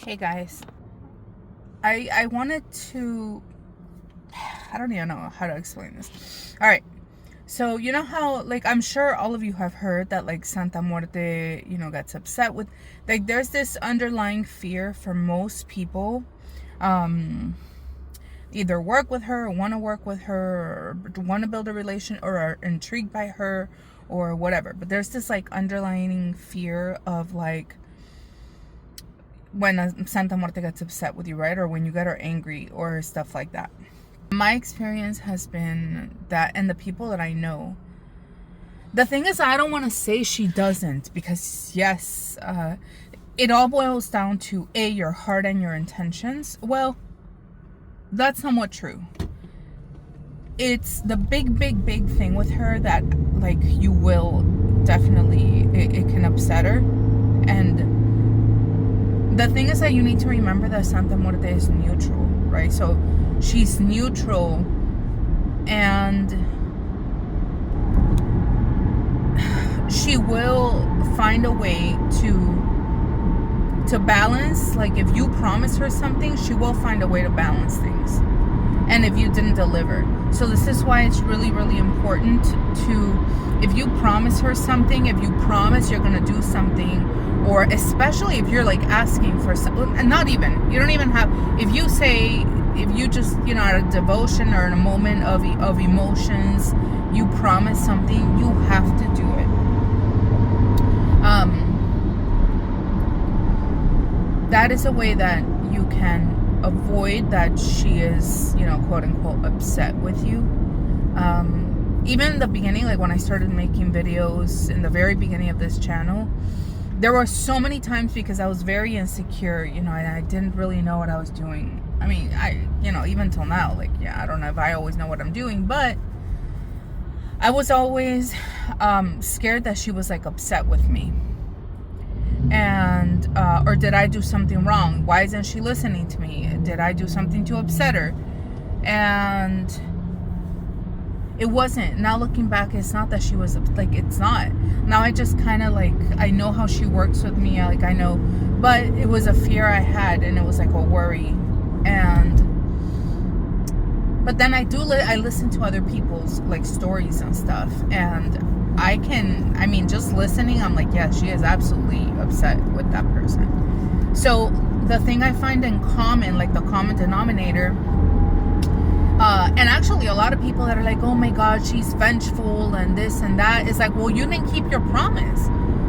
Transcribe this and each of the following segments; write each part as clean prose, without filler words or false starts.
Hey guys, I wanted to, I don't even know how to explain this. All right, so you know how, like, I'm sure all of you have heard that, like, Santa Muerte, gets upset with, like, there's this underlying fear for most people, either work with her or want to work with her or want to build a relation or are intrigued by her or whatever. But there's this, like, underlying fear of, like, when a Santa Muerte gets upset with you, right? Or when you get her angry or stuff like that. My experience has been that, and the people that I know, the thing is, I don't want to say she doesn't, because yes, it all boils down to your heart and your intentions. Well, that's somewhat true. It's the big thing with her that, like, you will definitely, it can upset her. And the thing is that you need to remember that Santa Muerte is neutral, right? So she's neutral, and she will find a way to balance. Like, if you promise her something, she will find a way to balance things. And if you didn't deliver. So this is why it's really important to, if you promise her something, if you promise you're going to do something, or especially if you're, like, asking for something, and not even, you don't even have, if you say, if you just, at a devotion or in a moment of emotions, you promise something, you have to do it. That is a way that you can avoid that she is, quote unquote, upset with you. Even in the beginning, like when I started making videos in the very beginning of this channel, there were so many times, because I was very insecure, and I didn't really know what I was doing. I mean, even till now, like, yeah, I don't know if I always know what I'm doing, but I was always scared that she was, like, upset with me. And, or did I do something wrong? Why isn't she listening to me? Did I do something to upset her? And it wasn't. Now looking back, it's not that she was, like, it's not. Now I just kind of, like, I know how she works with me. Like, I know, but it was a fear I had, and it was like a worry. But then I listen to other people's, like, stories and stuff, and just listening, I'm like, yeah, she is absolutely upset with that person. So the thing I find in common, like the common denominator, and actually a lot of people that are like, oh my God, she's vengeful and this and that, is like, well, you didn't keep your promise.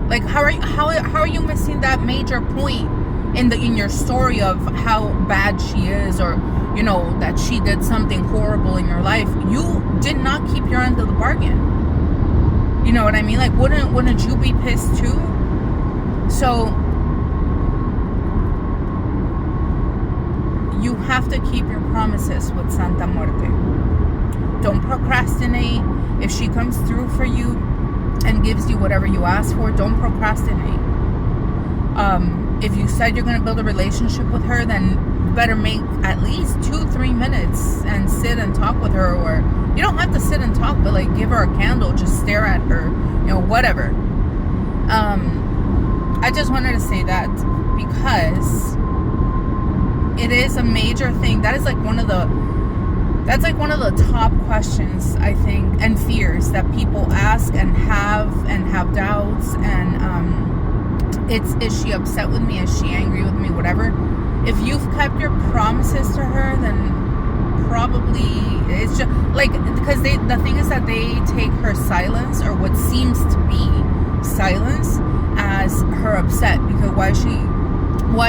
Like, how are you missing that major point in your story of how bad she is, or that she did something horrible in your life? You did not keep your end of the bargain. You know what I mean? Like, wouldn't you be pissed too? So you have to keep your promises with Santa Muerte. Don't procrastinate. If she comes through for you and gives you whatever you ask for, don't procrastinate. If you said you're going to build a relationship with her, then you better make at least 2-3 minutes and sit and talk with her. Or you don't have to sit and talk, but, like, give her a candle, just stare at her, whatever. I just wanted to say that, because it is a major thing. That is like one of the top questions, I think, and fears that people ask and have doubts. And is she upset with me? Is she angry with me? Whatever. If you've kept your promises to her, then probably it's just like, because the thing is that they take her silence, or what seems to be silence, as her upset, because why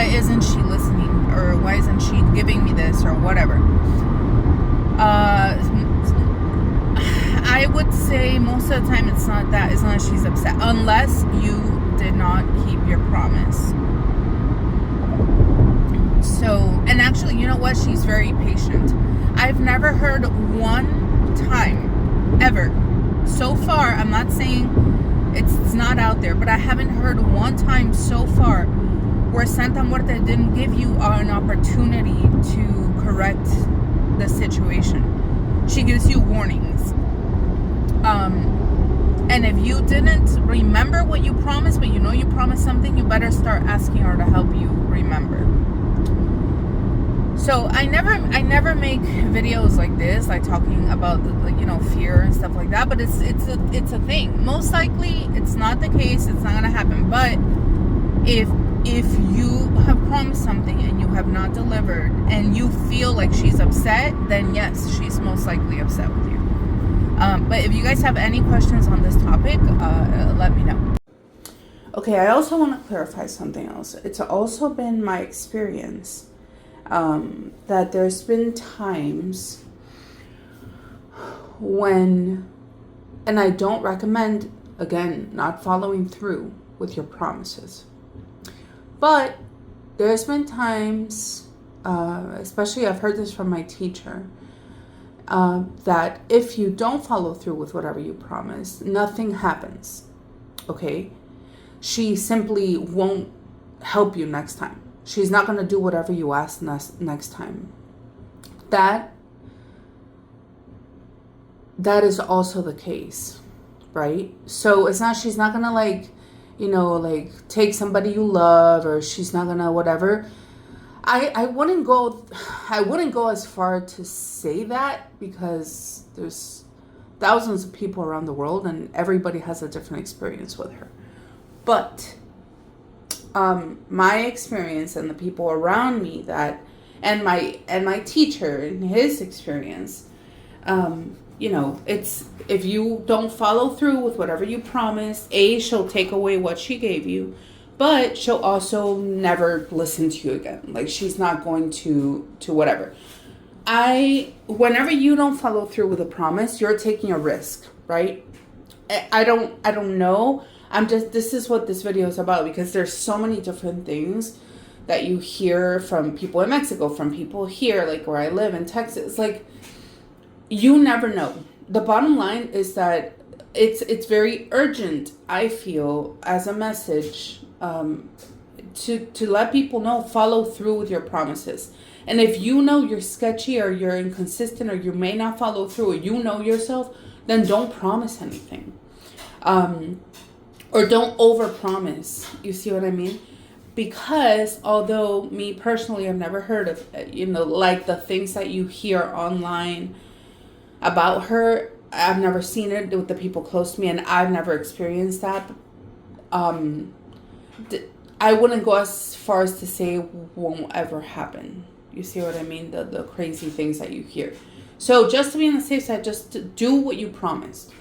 isn't she listening, or why isn't she giving me this, or whatever. I would say most of the time it's not that. It's not she's upset, unless you did not keep your promise. So, and actually, you know what? She's very patient. I've never heard one time, ever, so far, I'm not saying it's not out there, but I haven't heard one time so far where Santa Muerte didn't give you an opportunity to correct the situation. She gives you warnings. And if you didn't remember what you promised, but you promised something, you better start asking her to help you remember. So I never make videos like this, like talking about the fear and stuff like that. But it's a thing. Most likely, it's not the case. It's not gonna happen. But if you have promised something and you have not delivered, and you feel like she's upset, then yes, she's most likely upset with you. But if you guys have any questions on this topic, let me know. Okay, I also want to clarify something else. It's also been my experience that there's been times when, and I don't recommend, again, not following through with your promises. But there's been times, especially I've heard this from my teacher, that if you don't follow through with whatever you promise, nothing happens. Okay? She simply won't help you next time. She's not going to do whatever you ask next time. That is also the case, right? So it's not, she's not going to take somebody you love, or she's not going to whatever. I wouldn't go as far to say that, because there's thousands of people around the world and everybody has a different experience with her. But my experience and the people around me and my teacher and his experience, it's, if you don't follow through with whatever you promised, she'll take away what she gave you, but she'll also never listen to you again. Like, she's not going to whatever. Whenever you don't follow through with a promise, you're taking a risk, right? I don't know. This is what this video is about, because there's so many different things that you hear from people in Mexico, from people here, like where I live in Texas. Like, you never know. The bottom line is that it's very urgent, I feel, as a message, to let people know, follow through with your promises. And if you know you're sketchy, or you're inconsistent, or you may not follow through, or you know yourself, then don't promise anything. Or don't overpromise. You see what I mean? Because although me personally, I've never heard of, like the things that you hear online about her, I've never seen it with the people close to me, and I've never experienced that. I wouldn't go as far as to say it won't ever happen. You see what I mean? The crazy things that you hear. So just to be on the safe side, just do what you promised.